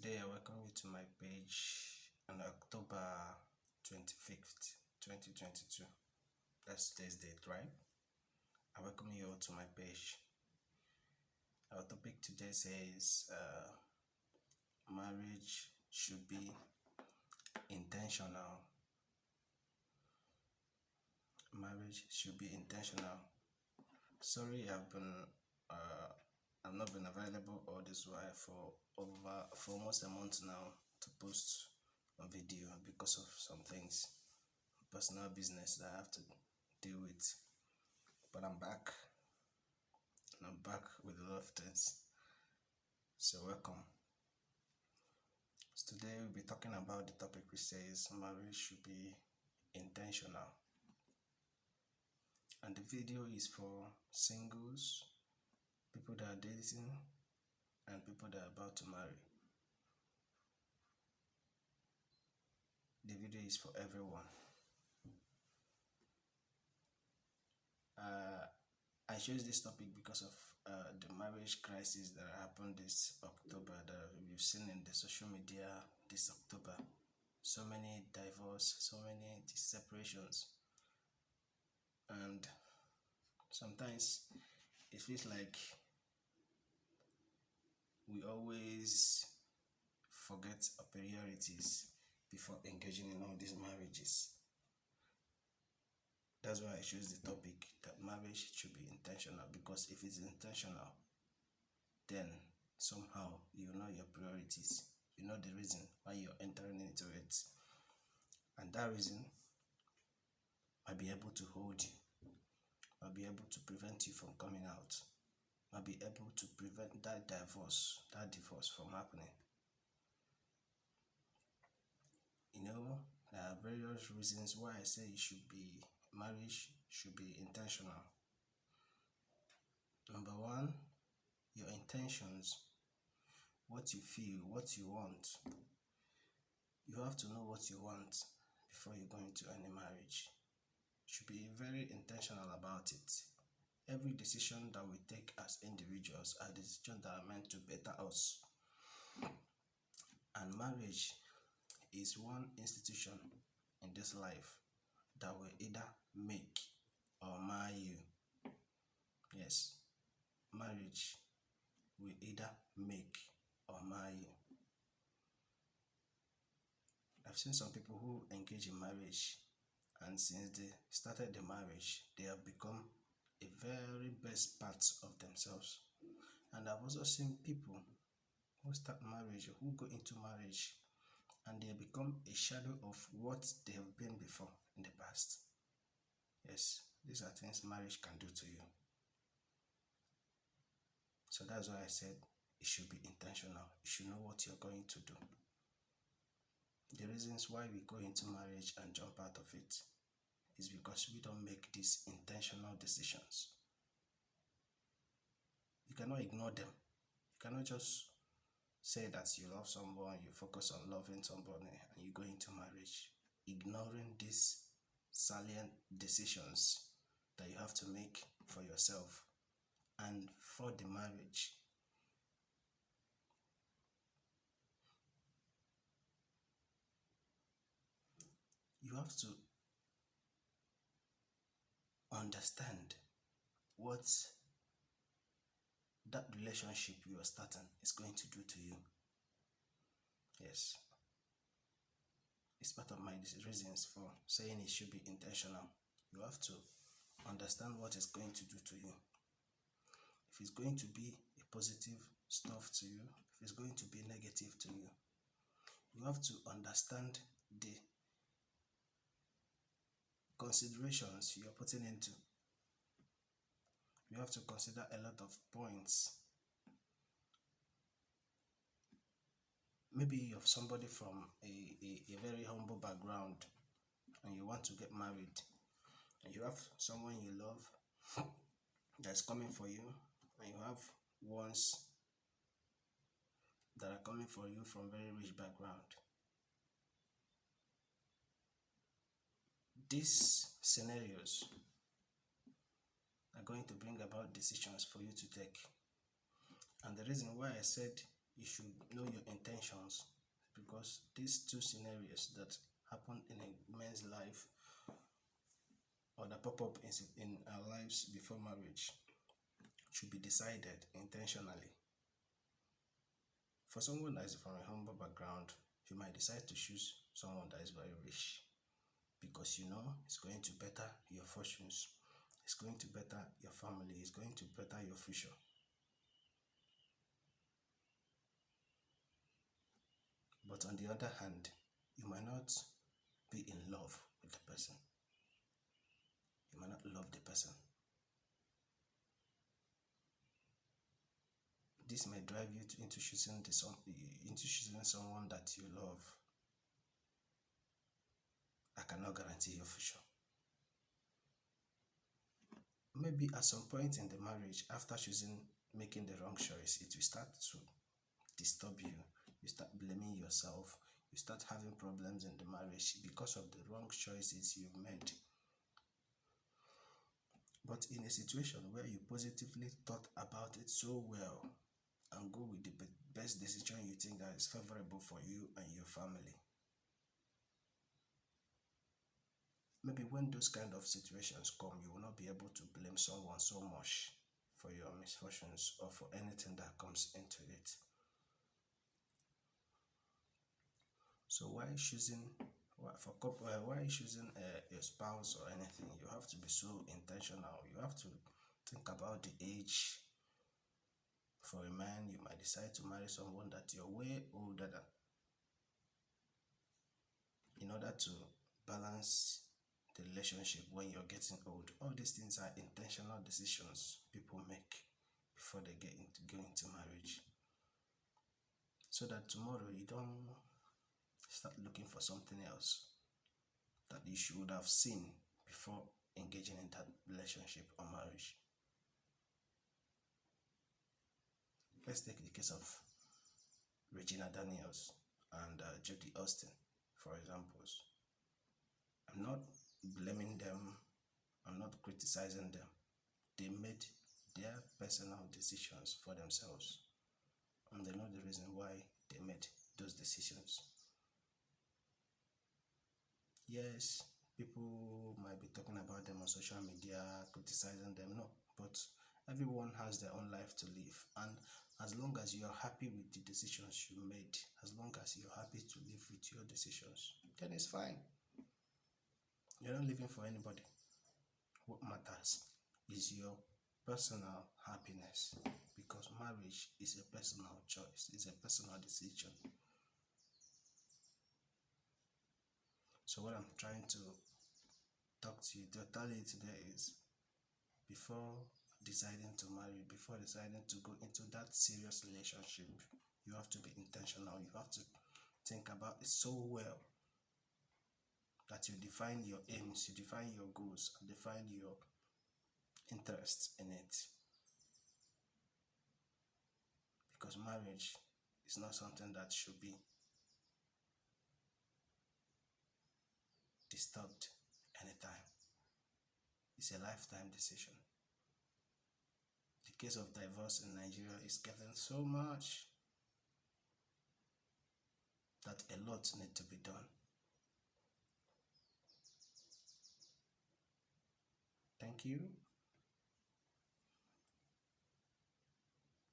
Today I welcome you to my page on October 25th, 2022. That's today's date, right? I welcome you all to my page. Our topic today says marriage should be intentional. Marriage should be intentional. Sorry, I've not been available all this while for almost a month now to post a video because of some things, personal business that I have to deal with. But I'm back, and I'm back with a lot of things. So welcome. So today we'll be talking about the topic which says marriage should be intentional. And the video is for singles, people that are dating, and people that are about to marry. The video is for everyone. I chose this topic because of the marriage crisis that happened this October that we've seen in the social media this October. So many divorce, so many separations, and sometimes it feels like we always forget our priorities before engaging in all these marriages. That's why I chose the topic that marriage should be intentional, because if it's intentional, then somehow you know your priorities, you know the reason why you're entering into it, and that reason might be able to hold you, might be able to prevent you from coming out, might be able to prevent that divorce from happening. There are various reasons why I say marriage should be intentional. Number one, your intentions, what you feel, what you want. You have to know what you want before you go into any marriage. You should be very intentional about it. Every decision that we take as individuals are decisions that are meant to better us. And marriage is one institution in this life that will either make or mar you. Yes, marriage will either make or mar you. I've seen some people who engage in marriage, and since they started the marriage, they have become a very best part of themselves. And I've also seen people who start marriage or who go into marriage and they become a shadow of what they have been before in the past. Yes, these are things marriage can do to you. So that's why I said it should be intentional. You should know what you're going to do. The reasons why we go into marriage and jump out of it is because we don't make these intentional decisions. You cannot ignore them. You cannot just say that you love someone, you focus on loving somebody, and you go into marriage, ignoring these salient decisions that you have to make for yourself and for the marriage. You have to understand what that relationship you are starting is going to do to you. Yes, it's part of my reasons for saying it should be intentional. You have to understand what it's going to do to you. If it's going to be a positive stuff to you, if it's going to be negative to you, you have to understand the considerations you're putting into. You have to consider a lot of points. Maybe you're somebody from a very humble background and you want to get married, and you have someone you love that's coming for you, and you have ones that are coming for you from very rich background. These scenarios are going to bring about decisions for you to take. And the reason why I said you should know your intentions, because these two scenarios that happen in a man's life or that pop up in our lives before marriage should be decided intentionally. For someone that is from a humble background, you might decide to choose someone that is very rich because you know it's going to better your fortunes, it's going to better your family, it's going to better your future. But on the other hand, you might not be in love with the person. You might not love the person. This may drive you into choosing someone that you love. I cannot guarantee your future. Maybe at some point in the marriage, after making the wrong choice, it will start to disturb you. You start blaming yourself. You start having problems in the marriage because of the wrong choices you've made. But in a situation where you positively thought about it so well and go with the best decision you think that is favorable for you and your family, maybe when those kind of situations come, you will not be able to blame someone so much for your misfortunes or for anything that comes into it. So while choosing a spouse or anything, you have to be so intentional. You have to think about the age. For a man, you might decide to marry someone that you're way older than, in order to balance the relationship when you're getting old. All these things are intentional decisions people make before they go into marriage, so that tomorrow you don't start looking for something else that you should have seen before engaging in that relationship or marriage. Let's take the case of Regina Daniels and Jodie Austin, for examples. I'm not blaming them, I'm not criticizing them. They made their personal decisions for themselves, and they know the reason why they made those decisions. Yes, people might be talking about them on social media, criticizing them. No, but everyone has their own life to live, and as long as you're happy with the decisions you made, as long as you're happy to live with your decisions, then it's fine. You're not living for anybody. What matters is your personal happiness, because marriage is a personal choice, it's a personal decision. So what I'm trying to tell you today is, before deciding to marry, before deciding to go into that serious relationship, you have to be intentional. You have to think about it so well that you define your aims, you define your goals, and define your interests in it. Because marriage is not something that should be disturbed anytime. It's a lifetime decision. The case of divorce in Nigeria is getting so much that a lot needs to be done. Thank you.